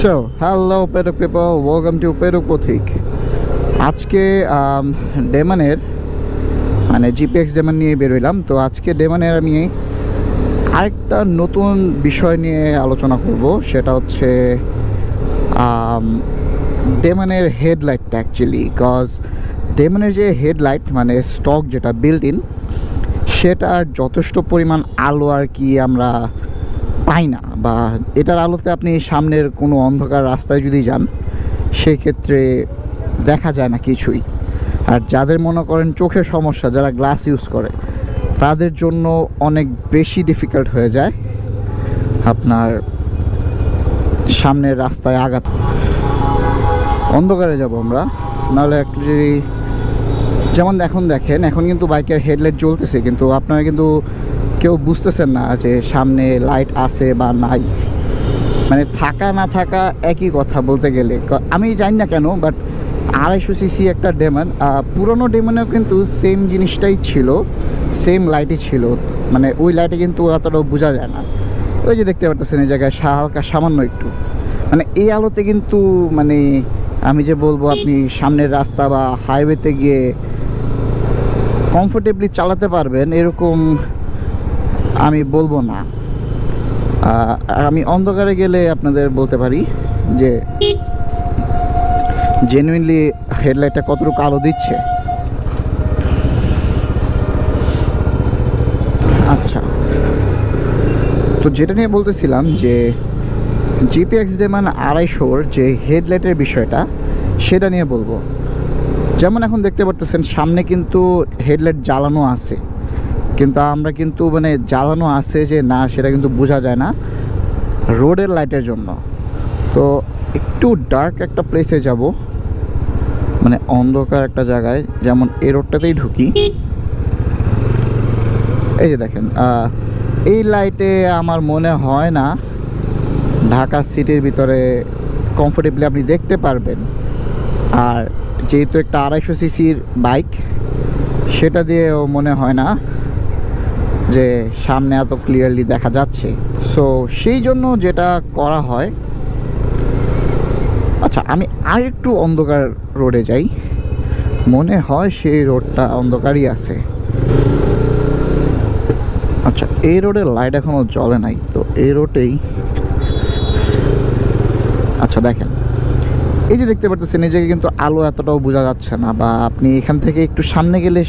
So hello Pedok people, welcome to Pedok Pathik. আজকে ডেমনের GPX demon নিয়ে বেরোইলাম। তো আজকে ডেমনের আমি আরেকটা নতুন বিষয় নিয়ে আলোচনা করব। সেটা হচ্ছে ডেমনের হেডলাইটটা অ্যাকচুয়ালি। বিকজ ডেমনের যে হেডলাইট স্টক যেটা বিল্ট ইন, সেটার যথেষ্ট পরিমাণ আলো আর কি আমরা পাই না, বা এটার আলোতে আপনি সামনের কোনো অন্ধকার রাস্তায় যদি যান সেক্ষেত্রে দেখা যায় না কিছুই। আর যাদের মনে করেন চোখের সমস্যা, যারা গ্লাস ইউজ করে, তাদের জন্য অনেক বেশি ডিফিকাল্ট হয়ে যায় আপনার সামনের রাস্তায় আগাতে। অন্ধকারে যাব আমরা, নাহলে অ্যাকচুয়ালি যেমন এখন দেখেন, এখন কিন্তু বাইকের হেডলাইট জ্বলতেছে, কিন্তু আপনারা কিন্তু কেউ বুঝতেছেন না যে সামনে লাইট আছে বা নাই। থাকা না থাকা একই কথা বলতে গেলে। আমি জানি না কেন, বাট 250 সিসি একটা ডেমন, পুরনো ডেমনেও কিন্তু সেম জিনিসটাই ছিল, সেম লাইটই ছিল। ওই লাইটে কিন্তু অতটাও বোঝা যায় না। ওই যে দেখতে পারতেছেন এই জায়গায় হালকা সামান্য একটু, এই আলোতে কিন্তু আমি যে বলবো আপনি সামনের রাস্তা বা হাইওয়েতে গিয়ে কমফোর্টেবলি চালাতে পারবেন এরকম আমি বলবো না। আমি অন্ধকারে গেলে আপনাদের বলতে পারি যে জেনুইনলি হেডলাইটটা কতটুকু আলো দিচ্ছে। আচ্ছা, তো যেটা নিয়ে বলতেছিলাম যে জিপিএক্স ডেমন 250 যে হেডলাইটের বিষয়টা, সেটা নিয়ে বলবো। যেমন এখন দেখতে পারতেছেন সামনে কিন্তু হেডলাইট জ্বালানো আছে, কিন্তু আমরা কিন্তু জ্বালানো আছে যে না সেটা কিন্তু বোঝা যায় না রোডের লাইটের জন্য। তো একটু ডার্ক একটা প্লেসে যাব, অন্ধকার একটা জায়গায়, যেমন এই রোডটাতেই ঢুকি। এই যে দেখেন, এই লাইটে আমার মনে হয় না ঢাকা সিটির ভিতরে কমফোর্টেবলি আপনি দেখতে পারবেন। আর যেহেতু একটা 250 সিসির বাইক, সেটা দিয়েও মনে হয় না যে সামনে এত ক্লিয়ারলি দেখা যাচ্ছে। সো সেই জন্য যেটা করা হয়, আচ্ছা আমি আর একটু অন্ধকার রোডে যাই, মনে হয় সেই রোডটা অন্ধকারই আছে। আচ্ছা, এই রোডের লাইট এখনও জ্বলে নাই, তো এই রোডেই। আচ্ছা দেখেন, এই যে দেখতে পাচ্ছেন এই জায়গায় কিন্তু আলো এতটাও বোঝা যাচ্ছে না, বা আপনি এখান থেকে একটু সামনে গেলে